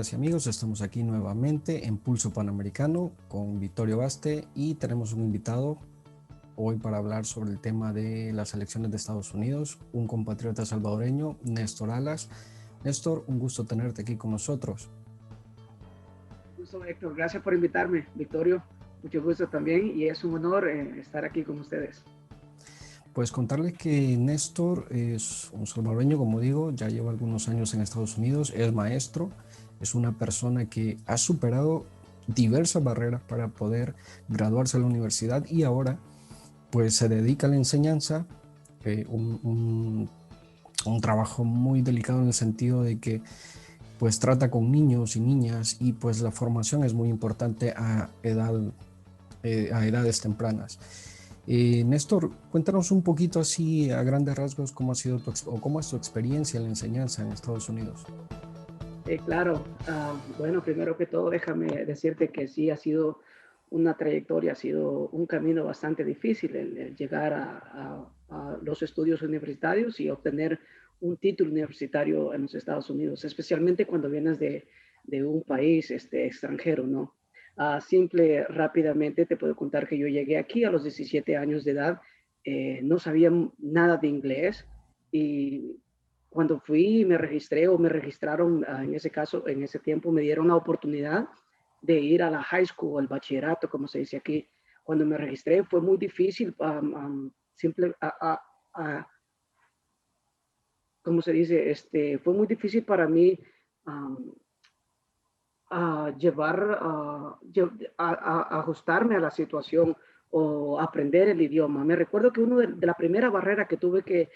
amigas y amigos, estamos aquí nuevamente en Pulso Panamericano con Vittorio Baste y tenemos un invitado hoy para hablar sobre el tema de las elecciones de Estados Unidos, un compatriota salvadoreño, Néstor Alas. Néstor, un gusto tenerte aquí con nosotros. Gusto, Héctor. Gracias por invitarme, Victorio. Mucho gusto también y es un honor estar aquí con ustedes. Pues contarles que Néstor es un salvadoreño, como digo, ya lleva algunos años en Estados Unidos, es maestro, es una persona que ha superado diversas barreras para poder graduarse a la universidad y ahora pues se dedica a la enseñanza, un trabajo muy delicado en el sentido de que pues trata con niños y niñas y pues la formación es muy importante a edades tempranas. Néstor, cuéntanos un poquito así a grandes rasgos cómo ha sido cómo es tu experiencia en la enseñanza en Estados Unidos. Claro, bueno, primero que todo, déjame decirte que sí ha sido una trayectoria, ha sido un camino bastante difícil el llegar a los estudios universitarios y obtener un título universitario en los Estados Unidos, especialmente cuando vienes de un país extranjero, ¿no? Rápidamente te puedo contar que yo llegué aquí a los 17 años de edad, no sabía nada de inglés y cuando fui y me registré o me registraron, en ese caso, en ese tiempo, me dieron la oportunidad de ir a la high school, al bachillerato, como se dice aquí. Cuando me registré fue muy difícil, simple, como se dice, fue muy difícil para mí um, llevar, ajustarme a la situación o aprender el idioma. Me recuerdo que una de la primera barrera que tuve que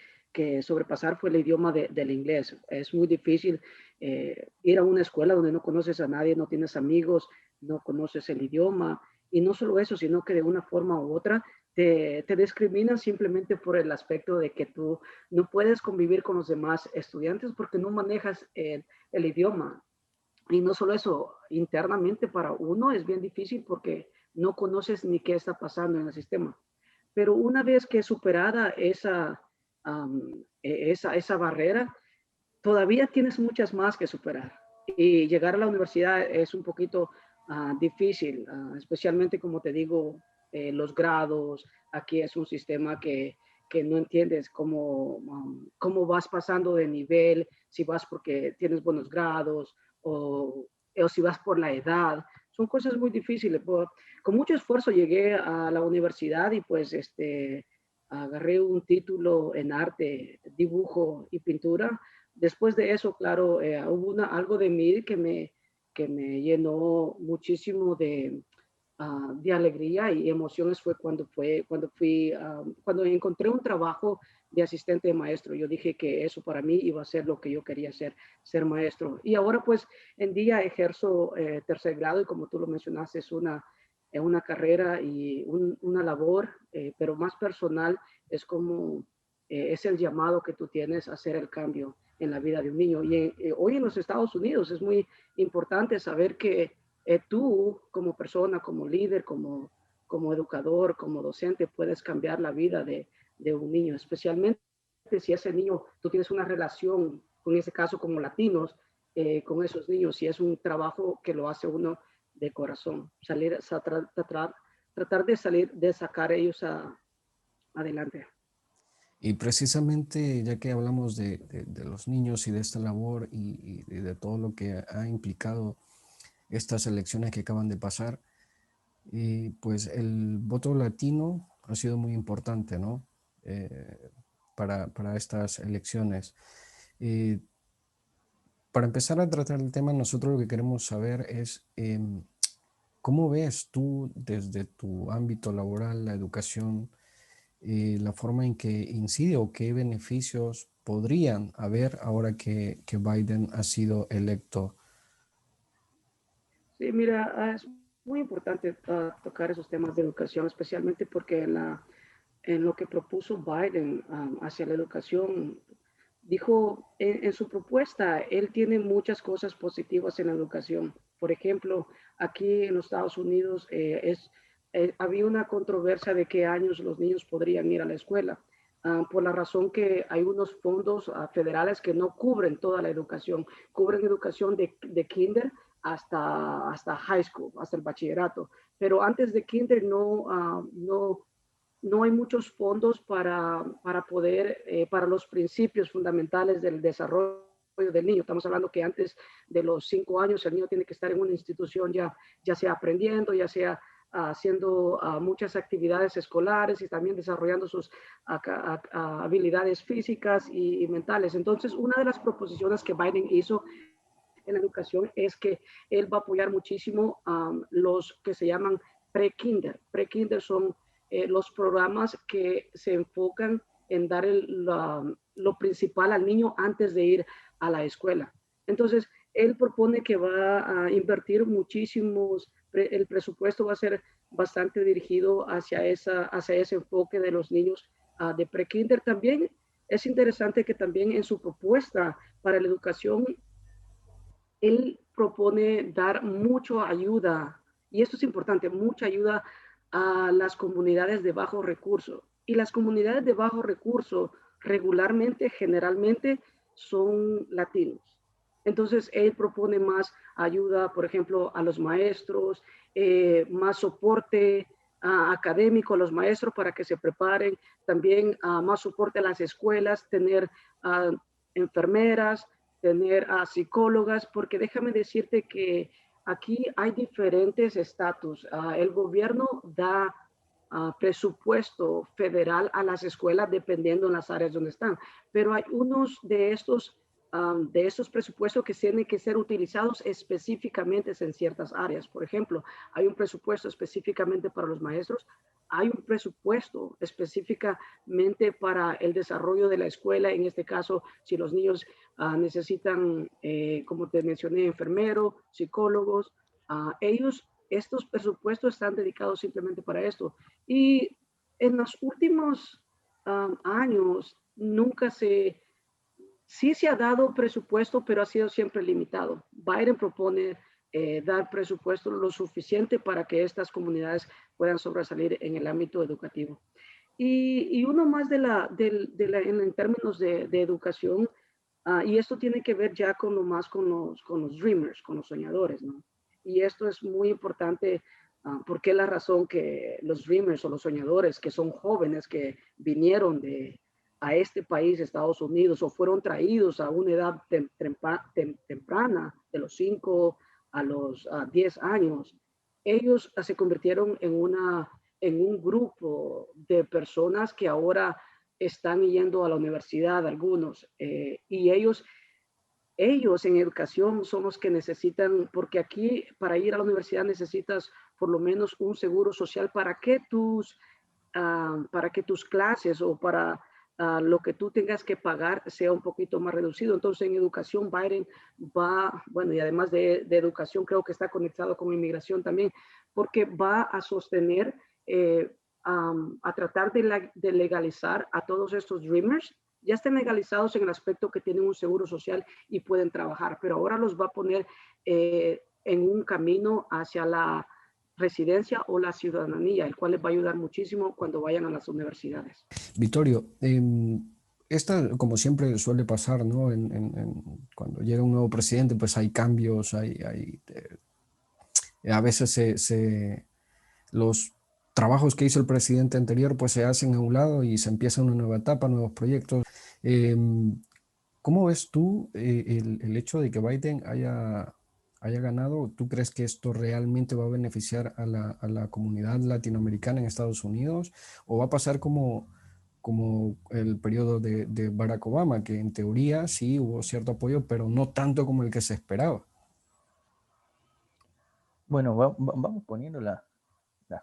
sobrepasar fue el idioma del inglés. Es muy difícil ir a una escuela donde no conoces a nadie, no tienes amigos, no conoces el idioma. Y no solo eso, sino que de una forma u otra te discriminan simplemente por el aspecto de que tú no puedes convivir con los demás estudiantes porque no manejas el idioma. Y no solo eso, internamente para uno es bien difícil porque no conoces ni qué está pasando en el sistema. Pero una vez que superada esa barrera, todavía tienes muchas más que superar. Y llegar a la universidad es un poquito difícil, especialmente como te digo, los grados. Aquí es un sistema que no entiendes cómo vas pasando de nivel, si vas porque tienes buenos grados o si vas por la edad. Son cosas muy difíciles. Con mucho esfuerzo llegué a la universidad y pues agarré un título en arte, dibujo y pintura. Después de eso, claro, hubo algo de mí que me llenó muchísimo de alegría y emociones cuando encontré un trabajo de asistente de maestro. Yo dije que eso para mí iba a ser lo que yo quería hacer, ser maestro. Y ahora pues en día ejerzo tercer grado y como tú lo mencionaste, es una carrera y una labor, pero más personal, es como es el llamado que tú tienes a hacer el cambio en la vida de un niño. Y hoy en los Estados Unidos es muy importante saber que tú como persona, como líder, como educador, como docente, puedes cambiar la vida de un niño, especialmente si ese niño, tú tienes una relación, en ese caso como latinos, con esos niños, y es un trabajo que lo hace uno de corazón, tratar de salir, de sacar ellos adelante. Y precisamente ya que hablamos de los niños y de esta labor y de todo lo que ha implicado estas elecciones que acaban de pasar, pues el voto latino ha sido muy importante, ¿no? Para estas elecciones. Eh, para empezar a tratar el tema, nosotros lo que queremos saber es cómo ves tú desde tu ámbito laboral, la educación, la forma en que incide o qué beneficios podrían haber ahora que Biden ha sido electo. Sí, mira, es muy importante tocar esos temas de educación, especialmente porque en lo que propuso Biden hacia la educación, dijo en su propuesta, él tiene muchas cosas positivas en la educación. Por ejemplo, aquí en los Estados Unidos había una controversia de qué años los niños podrían ir a la escuela. por la razón que hay unos fondos federales que no cubren toda la educación, cubren educación de kinder hasta high school, hasta el bachillerato, pero antes de kinder no hay muchos fondos para poder, para los principios fundamentales del desarrollo del niño. Estamos hablando que antes de los 5 años el niño tiene que estar en una institución ya sea aprendiendo, ya sea haciendo muchas actividades escolares y también desarrollando sus habilidades físicas y mentales. Entonces, una de las proposiciones que Biden hizo en la educación es que él va a apoyar muchísimo los que se llaman pre-kinder. Pre-kinder son los programas que se enfocan en dar lo principal al niño antes de ir a la escuela. Entonces, él propone que va a invertir muchísimos, el presupuesto va a ser bastante dirigido hacia ese enfoque de los niños de pre-kinder. También es interesante que también en su propuesta para la educación él propone dar mucha ayuda, y esto es importante, mucha ayuda a las comunidades de bajo recurso. Y las comunidades de bajo recurso regularmente, generalmente, son latinos. Entonces, él propone más ayuda, por ejemplo, a los maestros, más soporte académico a los maestros para que se preparen, también más soporte a las escuelas, tener enfermeras, tener a psicólogas, porque déjame decirte que aquí hay diferentes estatus. El gobierno da presupuesto federal a las escuelas dependiendo en las áreas donde están, pero hay unos de estos presupuestos que tienen que ser utilizados específicamente en ciertas áreas. Por ejemplo, hay un presupuesto específicamente para los maestros, hay un presupuesto específicamente para el desarrollo de la escuela, en este caso, si los niños necesitan, como te mencioné, enfermeros, psicólogos, estos presupuestos están dedicados simplemente para esto. Y en los últimos años, sí se ha dado presupuesto, pero ha sido siempre limitado. Biden propone dar presupuesto lo suficiente para que estas comunidades puedan sobresalir en el ámbito educativo. Y uno más en términos de educación, y esto tiene que ver ya con lo más con los dreamers, con los soñadores, ¿no? Y esto es muy importante porque es la razón que los dreamers o los soñadores, que son jóvenes que vinieron a este país, Estados Unidos, o fueron traídos a una edad temprana, de los 5 a los 10 años, ellos se convirtieron en un grupo de personas que ahora están yendo a la universidad, algunos, y ellos en educación son los que necesitan, porque aquí para ir a la universidad necesitas por lo menos un seguro social para que tus clases o para lo que tú tengas que pagar sea un poquito más reducido. Entonces en educación Biden va, bueno, y además de educación creo que está conectado con inmigración también, porque va a sostener, a tratar de legalizar a todos estos dreamers. Ya están legalizados en el aspecto que tienen un seguro social y pueden trabajar, pero ahora los va a poner en un camino hacia la residencia o la ciudadanía, el cual les va a ayudar muchísimo cuando vayan a las universidades. Vittorio, esta, como siempre suele pasar, ¿no? Cuando llega un nuevo presidente, pues hay cambios, a veces los trabajos que hizo el presidente anterior, pues se hacen a un lado y se empieza una nueva etapa, nuevos proyectos. ¿Cómo ves tú el hecho de que Biden haya ganado? ¿Tú crees que esto realmente va a beneficiar a la comunidad latinoamericana en Estados Unidos? ¿O va a pasar como el periodo de Barack Obama, que en teoría sí hubo cierto apoyo, pero no tanto como el que se esperaba? Bueno, vamos poniendo las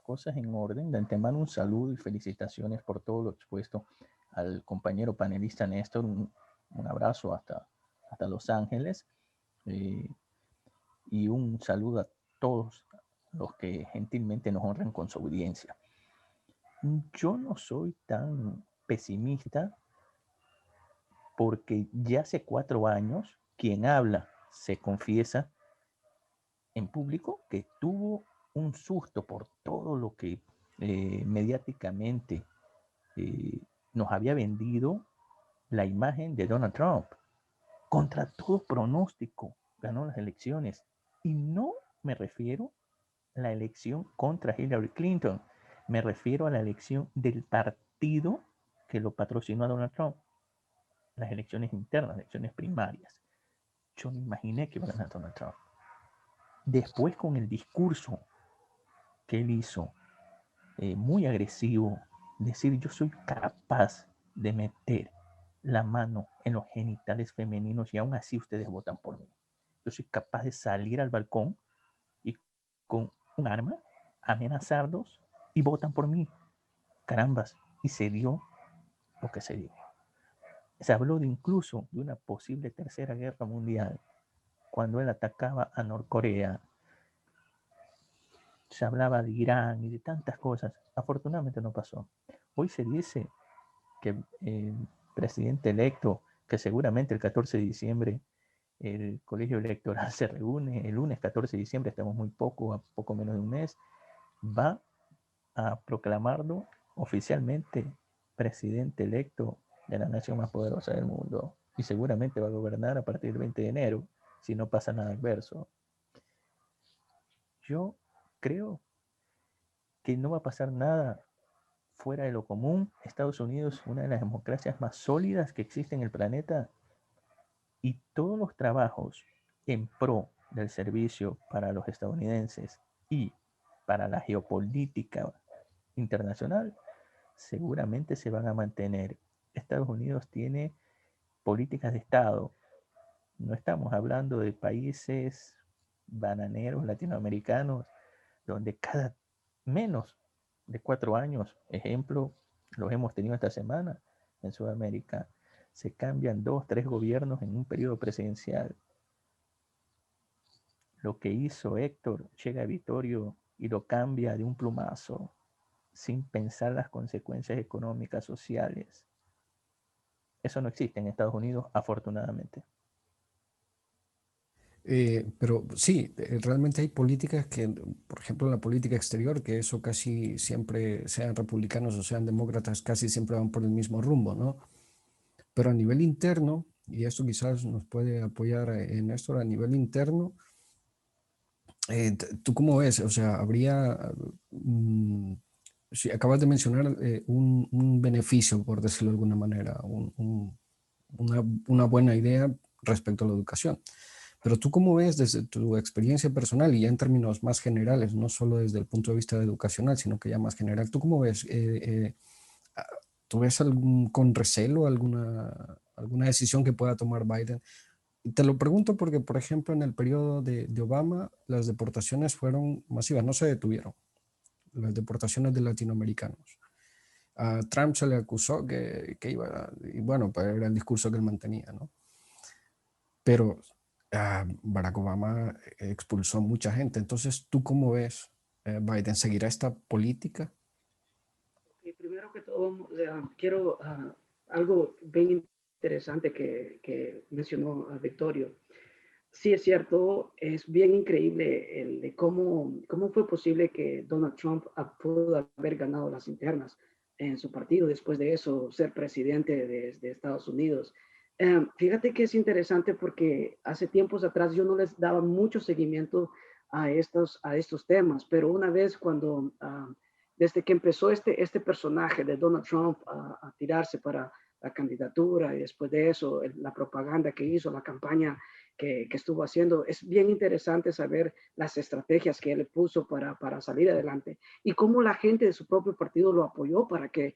cosas en orden. De antemano, un saludo y felicitaciones por todo lo expuesto al compañero panelista Néstor. Un abrazo hasta Los Ángeles. Eh, y un saludo a todos los que gentilmente nos honran con su audiencia. Yo no soy tan pesimista porque ya hace 4 años quien habla se confiesa en público que tuvo un susto por todo lo que mediáticamente eh, nos había vendido la imagen de Donald Trump. Contra todo pronóstico, ganó las elecciones. Y no me refiero a la elección contra Hillary Clinton. Me refiero a la elección del partido que lo patrocinó a Donald Trump. Las elecciones internas, las elecciones primarias. Yo no imaginé que iba a ganar Donald Trump. Después, con el discurso que él hizo, muy agresivo, decir yo soy capaz de meter la mano en los genitales femeninos y aún así ustedes votan por mí. Yo soy capaz de salir al balcón y con un arma amenazarlos y votan por mí. Carambas, y se dio lo que se dio. Se habló de incluso de una posible tercera guerra mundial cuando él atacaba a Norcorea. Se hablaba de Irán y de tantas cosas. Afortunadamente no pasó. Hoy se dice que el presidente electo, que seguramente el 14 de diciembre el colegio electoral se reúne, el lunes 14 de diciembre, estamos muy poco, a poco menos de un mes, va a proclamarlo oficialmente presidente electo de la nación más poderosa del mundo. Y seguramente va a gobernar a partir del 20 de enero, si no pasa nada adverso. Yo creo que no va a pasar nada fuera de lo común. Estados Unidos, una de las democracias más sólidas que existe en el planeta, y todos los trabajos en pro del servicio para los estadounidenses y para la geopolítica internacional seguramente se van a mantener. Estados Unidos tiene políticas de Estado. No estamos hablando de países bananeros latinoamericanos donde cada menos de 4 años, ejemplo, los hemos tenido esta semana en Sudamérica, se cambian 2, 3 gobiernos en un periodo presidencial. Lo que hizo Héctor llega a Vittorio y lo cambia de un plumazo, sin pensar las consecuencias económicas, sociales. Eso no existe en Estados Unidos, afortunadamente. Pero sí, realmente hay políticas que, por ejemplo, la política exterior, que eso casi siempre, sean republicanos o sean demócratas, casi siempre van por el mismo rumbo, ¿no? Pero a nivel interno, y esto quizás nos puede apoyar en esto, a nivel interno, ¿tú cómo ves? O sea, habría, si acabas de mencionar un beneficio, por decirlo de alguna manera, una buena idea respecto a la educación. Pero tú cómo ves desde tu experiencia personal y ya en términos más generales, no solo desde el punto de vista educacional, sino que ya más general, ¿tú cómo ves? Ah, ¿Tú ves con recelo alguna decisión que pueda tomar Biden? Y te lo pregunto porque, por ejemplo, en el periodo de Obama, las deportaciones fueron masivas, no se detuvieron, las deportaciones de latinoamericanos. A Trump se le acusó que iba, y bueno, pues era el discurso que él mantenía, ¿no? Pero Barack Obama expulsó mucha gente. Entonces, ¿tú cómo ves? ¿Biden seguirá esta política? Primero que todo, quiero algo bien interesante que mencionó Victorio. Sí, es cierto, es bien increíble el de cómo fue posible que Donald Trump pudo haber ganado las internas en su partido, después de eso ser presidente de Estados Unidos. Fíjate que es interesante porque hace tiempos atrás yo no les daba mucho seguimiento a estos temas, pero una vez desde que empezó este personaje de Donald Trump a tirarse para la candidatura y después de eso la propaganda que hizo, la campaña que estuvo haciendo, es bien interesante saber las estrategias que él puso para salir adelante y cómo la gente de su propio partido lo apoyó para que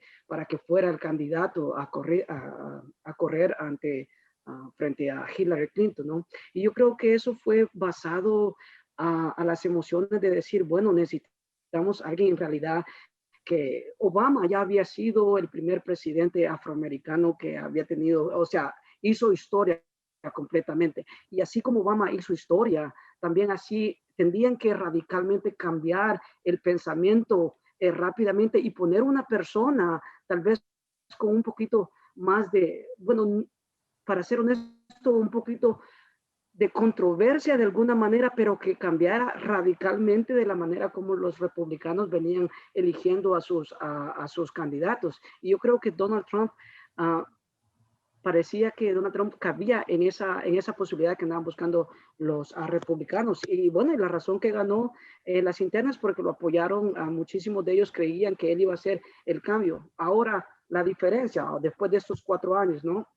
fuera el candidato a correr frente a Hillary Clinton, ¿no? Y yo creo que eso fue basado a las emociones de decir, bueno, necesitamos a alguien en realidad que Obama ya había sido el primer presidente afroamericano que había tenido, o sea, hizo historia completamente. Y así como Obama hizo historia, también así tendrían que radicalmente cambiar el pensamiento rápidamente y poner una persona tal vez con un poquito más de, bueno, para ser honesto, un poquito de controversia de alguna manera, pero que cambiara radicalmente de la manera como los republicanos venían eligiendo a sus candidatos. Y yo creo que Donald Trump uh, parecía que Donald Trump cabía en esa posibilidad que andaban buscando los republicanos. Y bueno, y la razón que ganó las internas porque lo apoyaron, muchísimos de ellos creían que él iba a hacer el cambio. Ahora, la diferencia, después de estos 4 años, ¿no?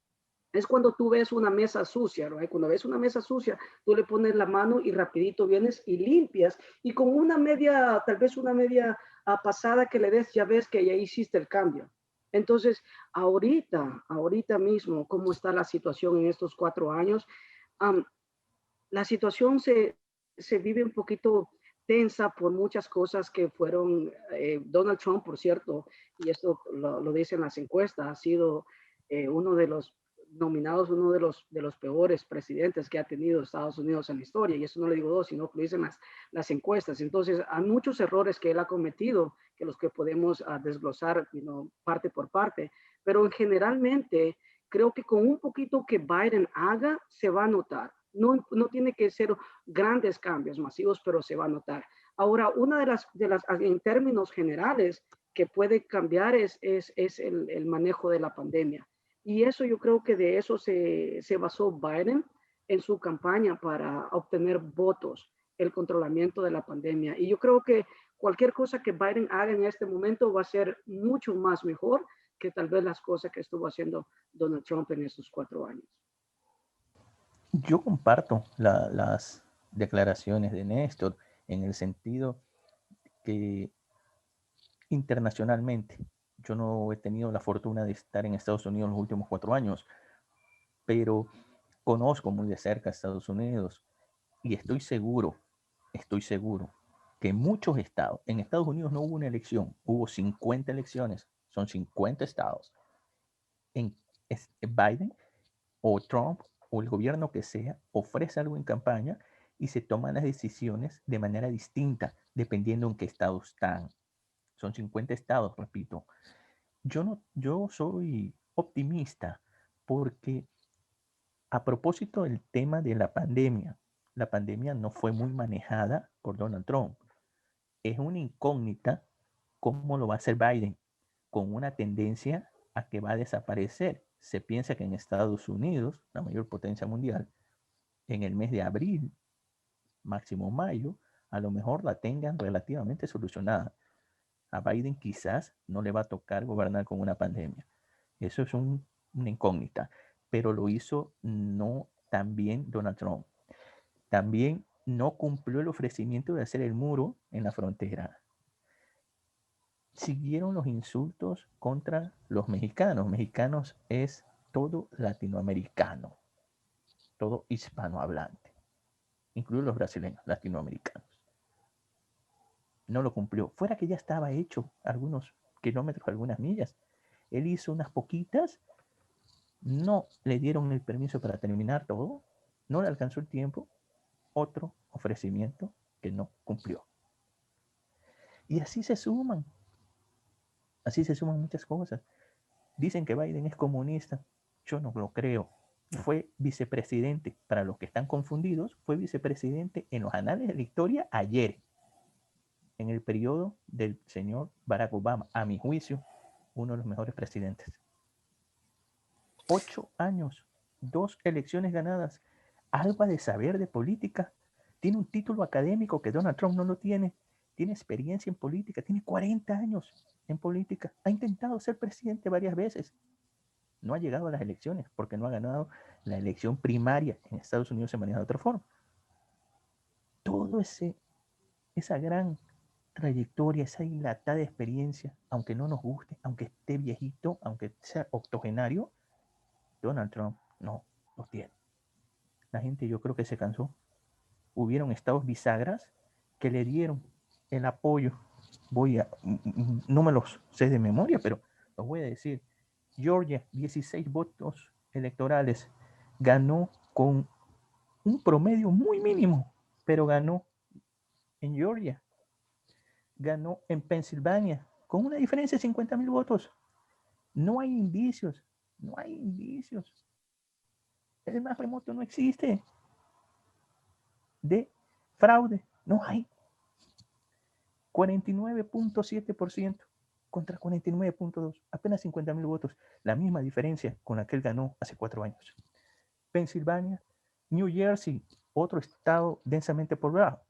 Es cuando tú ves una mesa sucia, ¿no? Cuando ves una mesa sucia, tú le pones la mano y rapidito vienes y limpias. Y con una media, tal vez una media pasada que le des, ya ves que ya hiciste el cambio. Entonces, ahorita mismo, ¿cómo está la situación en estos 4 años? La situación se vive un poquito tensa por muchas cosas que fueron, Donald Trump, por cierto, y esto lo dicen las encuestas, ha sido uno de los nominados, uno de los peores presidentes que ha tenido Estados Unidos en la historia, y eso no le digo dos, sino que lo dicen las encuestas. Entonces, hay muchos errores que él ha cometido, que los que podemos desglosar, parte por parte, pero generalmente creo que con un poquito que Biden haga, se va a notar. No tiene que ser grandes cambios masivos, pero se va a notar. Ahora, una de las en términos generales, que puede cambiar es el manejo de la pandemia. Y eso yo creo que de eso se basó Biden en su campaña para obtener votos, el controlamiento de la pandemia. Y yo creo que cualquier cosa que Biden haga en este momento va a ser mucho más mejor que tal vez las cosas que estuvo haciendo Donald Trump en estos 4 años. Yo comparto las declaraciones de Néstor en el sentido que internacionalmente, yo no he tenido la fortuna de estar en Estados Unidos los últimos 4 años, pero conozco muy de cerca a Estados Unidos y estoy seguro que muchos estados, en Estados Unidos no hubo una elección, hubo 50 elecciones, son 50 estados. En Biden o Trump o el gobierno que sea ofrece algo en campaña y se toman las decisiones de manera distinta dependiendo en qué estado están. Son 50 estados, repito. Yo soy optimista porque a propósito del tema de la pandemia no fue muy manejada por Donald Trump. Es una incógnita cómo lo va a hacer Biden, con una tendencia a que va a desaparecer. Se piensa que en Estados Unidos, la mayor potencia mundial, en el mes de abril, máximo mayo, a lo mejor la tengan relativamente solucionada. A Biden quizás no le va a tocar gobernar con una pandemia. Eso es una incógnita, pero lo hizo no tan bien Donald Trump. También no cumplió el ofrecimiento de hacer el muro en la frontera. Siguieron los insultos contra los mexicanos. Mexicanos es todo latinoamericano, todo hispanohablante, incluidos los brasileños, latinoamericanos. No lo cumplió. Fuera que ya estaba hecho algunos kilómetros, algunas millas. Él hizo unas poquitas, no le dieron el permiso para terminar todo, no le alcanzó el tiempo, otro ofrecimiento que no cumplió. Y así se suman muchas cosas. Dicen que Biden es comunista, yo no lo creo. Fue vicepresidente, para los que están confundidos, fue vicepresidente en los anales de la historia ayer, en el periodo del señor Barack Obama, a mi juicio, uno de los mejores presidentes. 8 años, 2 elecciones ganadas, algo de saber de política, tiene un título académico que Donald Trump no lo tiene experiencia en política, tiene 40 años en política, ha intentado ser presidente varias veces, no ha llegado a las elecciones porque no ha ganado la elección primaria. En Estados Unidos se maneja de otra forma. Todo esa gran trayectoria, esa dilatada experiencia, aunque no nos guste, aunque esté viejito, aunque sea octogenario, Donald Trump no lo tiene. La gente yo creo que se cansó. Hubieron estados bisagras que le dieron el apoyo. No me los sé de memoria, pero los voy a decir. Georgia, 16 votos electorales, ganó con un promedio muy mínimo, pero ganó en Georgia, ganó en Pensilvania, con una diferencia de 50,000 votos. No hay indicios, no hay indicios. El más remoto no existe. de fraude. No hay. 49.7% contra 49.2%. Apenas 50,000 votos. La misma diferencia con la que él ganó hace 4 años. Pensilvania, New Jersey, otro estado densamente poblado.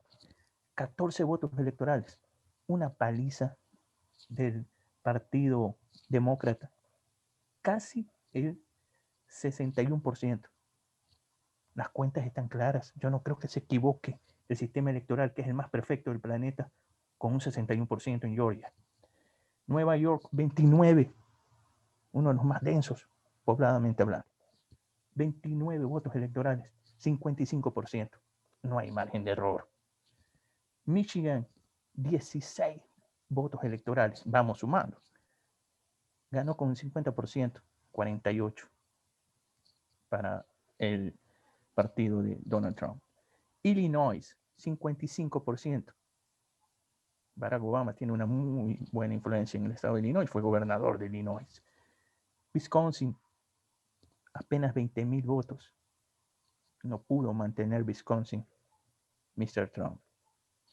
14 votos electorales. Una paliza del Partido Demócrata. Casi el 61%. Las cuentas están claras. Yo no creo que se equivoque el sistema electoral, que es el más perfecto del planeta, con un 61% en Georgia. Nueva York, 29, uno de los más densos, pobladamente hablando. 29 votos electorales, 55%. No hay margen de error. Michigan, 16 votos electorales. Vamos sumando. Ganó con un 50%, 48 para el partido de Donald Trump. Illinois, 55%. Barack Obama tiene una muy buena influencia en el estado de Illinois, fue gobernador de Illinois. Wisconsin, apenas 20,000 votos. No pudo mantener Wisconsin, Mr. Trump.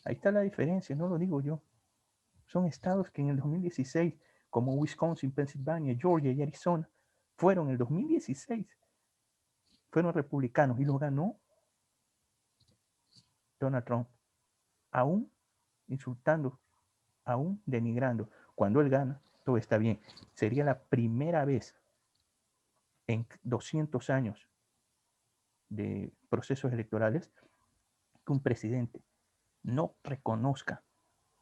Ahí está la diferencia, no lo digo yo. Son estados que en el 2016, como Wisconsin, Pensilvania, Georgia y Arizona, fueron en el 2016, fueron republicanos y lo ganó Donald Trump, aún insultando, aún denigrando. Cuando él gana, todo está bien. Sería la primera vez en 200 años de procesos electorales que un presidente no reconozca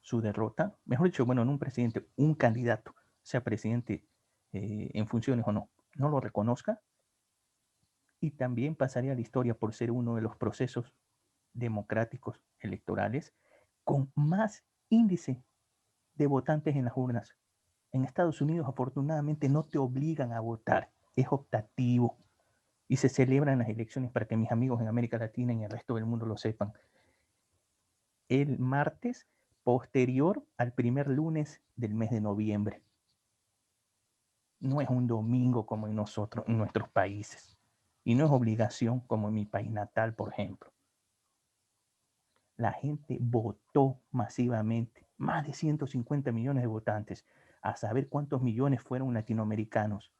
su derrota, mejor dicho, bueno, no un presidente, un candidato, sea presidente en funciones o no, no lo reconozca, y también pasaría a la historia por ser uno de los procesos democráticos electorales con más índice de votantes en las urnas. En Estados Unidos, afortunadamente, no te obligan a votar, es optativo y se celebran las elecciones para que mis amigos en América Latina y en el resto del mundo lo sepan. El martes posterior al primer lunes del mes de noviembre. No es un domingo como en nosotros, en nuestros países. Y no es obligación como en mi país natal, por ejemplo. La gente votó masivamente, más de 150 millones de votantes, a saber cuántos millones fueron latinoamericanos.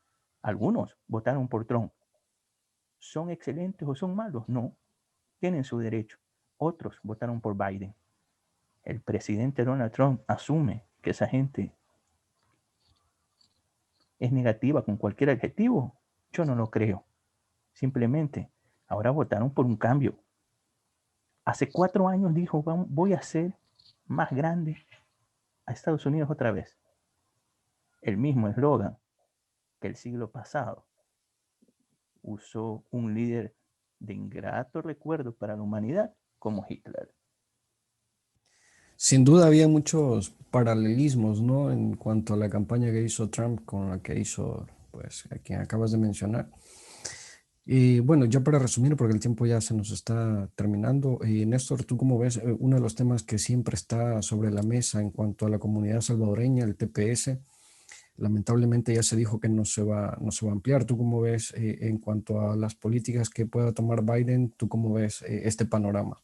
Algunos votaron por Trump. ¿Son excelentes o son malos? No, tienen su derecho. Otros votaron por Biden. El presidente Donald Trump asume que esa gente es negativa con cualquier adjetivo. Yo no lo creo. Simplemente, ahora votaron por un cambio. Hace 4 años dijo, voy a hacer más grande a Estados Unidos otra vez. El mismo eslogan que el siglo pasado usó un líder de ingrato recuerdo para la humanidad como Hitler. Sin duda había muchos paralelismos, ¿no? En cuanto a la campaña que hizo Trump con la que hizo, pues, a quien acabas de mencionar. Y bueno, ya para resumir, porque el tiempo ya se nos está terminando, Néstor, ¿tú cómo ves uno de los temas que siempre está sobre la mesa en cuanto a la comunidad salvadoreña, el TPS? Lamentablemente ya se dijo que no se va a ampliar. ¿Tú cómo ves en cuanto a las políticas que pueda tomar Biden? ¿Tú cómo ves este panorama?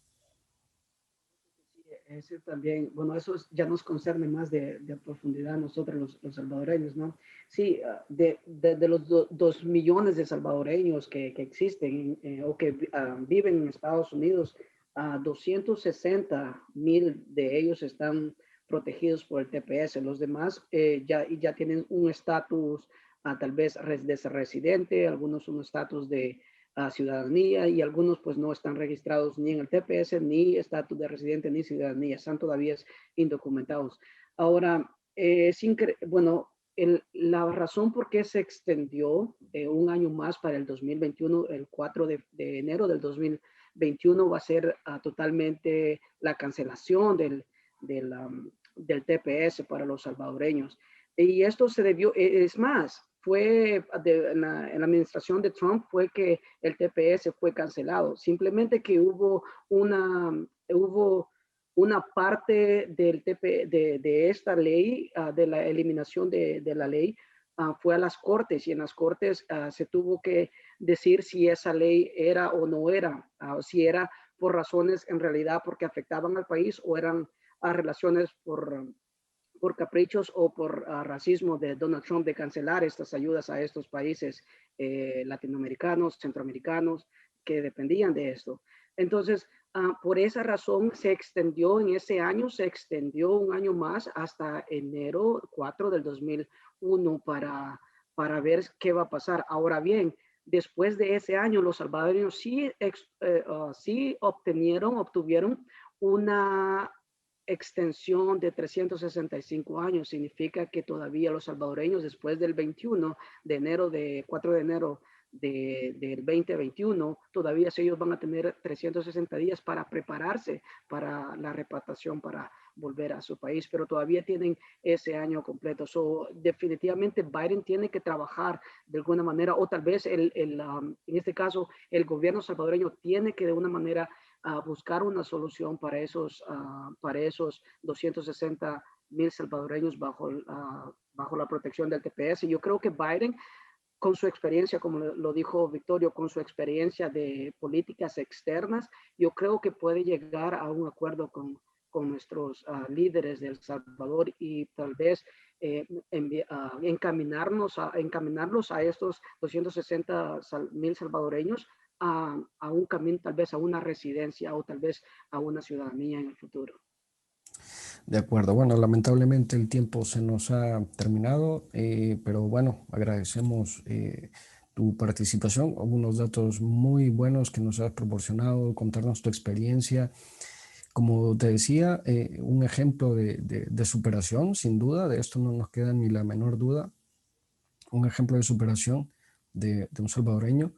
Sí, ese también, bueno, ya nos concerne más de profundidad a nosotros los salvadoreños, ¿no? Sí, de los 2 millones de salvadoreños que existen o que viven en Estados Unidos, 260,000 de ellos están protegidos por el TPS. Los demás ya tienen un estatus tal vez de residente, algunos un estatus de ciudadanía y algunos pues no están registrados ni en el TPS, ni estatus de residente, ni ciudadanía, están todavía indocumentados. Ahora, bueno, la razón por qué se extendió un año más para el 2021, el 4 de enero del 2021 va a ser totalmente la cancelación del TPS para los salvadoreños. Y esto se debió, es más, en la administración de Trump fue que el TPS fue cancelado. Simplemente que hubo una parte del de esta ley, de la eliminación de la ley, fue a las cortes y en las cortes se tuvo que decir si esa ley era o no era, si era por razones en realidad porque afectaban al país o eran relaciones por caprichos o por racismo de Donald Trump de cancelar estas ayudas a estos países latinoamericanos, centroamericanos, que dependían de esto. Entonces, por esa razón se extendió en ese año, se extendió un año más hasta enero 4 del 2001 para ver qué va a pasar. Ahora bien, después de ese año, los salvadoreños sí obtuvieron una extensión de 365 años. Significa que todavía los salvadoreños, después del 21 de enero, 4 de enero del 2021, todavía ellos van a tener 360 días para prepararse para la repatriación, para volver a su país, pero todavía tienen ese año completo. Definitivamente Biden tiene que trabajar de alguna manera, o tal vez en este caso el gobierno salvadoreño tiene que de una manera buscar una solución para esos 260,000 salvadoreños bajo la protección del TPS. Yo creo que Biden, con su experiencia, como lo dijo Victorio, con su experiencia de políticas externas, yo creo que puede llegar a un acuerdo con nuestros líderes de El Salvador y tal vez encaminarlos a estos 260,000 salvadoreños a un camino, tal vez a una residencia o tal vez a una ciudadanía en el futuro. De acuerdo, bueno, lamentablemente el tiempo se nos ha terminado, pero bueno, agradecemos tu participación, algunos datos muy buenos que nos has proporcionado, contarnos tu experiencia. Como te decía, un ejemplo de superación, sin duda, de esto no nos queda ni la menor duda, un ejemplo de superación de un salvadoreño.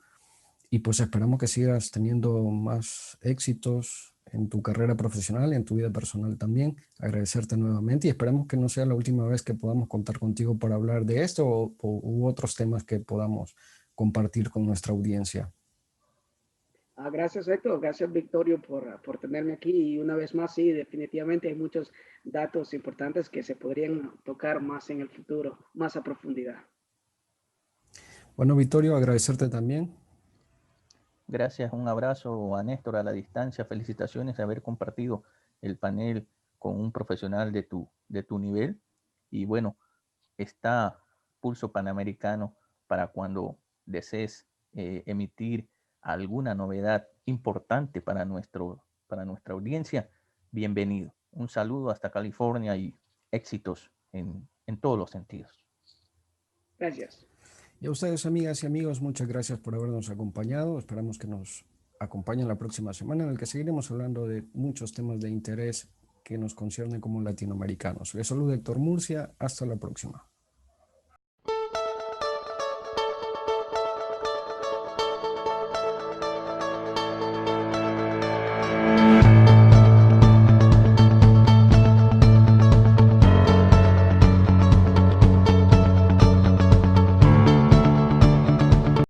Y pues esperamos que sigas teniendo más éxitos en tu carrera profesional y en tu vida personal también. Agradecerte nuevamente y esperamos que no sea la última vez que podamos contar contigo para hablar de esto u otros temas que podamos compartir con nuestra audiencia. Gracias, Héctor. Gracias, Victorio, por tenerme aquí. Y una vez más, sí, definitivamente hay muchos datos importantes que se podrían tocar más en el futuro, más a profundidad. Bueno, Vittorio, agradecerte también. Gracias, un abrazo a Néstor a la distancia. Felicitaciones de haber compartido el panel con un profesional de tu nivel. Y bueno, está Pulso Panamericano para cuando desees emitir alguna novedad importante para nuestra audiencia. Bienvenido. Un saludo hasta California y éxitos en todos los sentidos. Gracias. Y a ustedes, amigas y amigos, muchas gracias por habernos acompañado. Esperamos que nos acompañen la próxima semana, en el que seguiremos hablando de muchos temas de interés que nos conciernen como latinoamericanos. Les saluda Héctor Murcia. Hasta la próxima.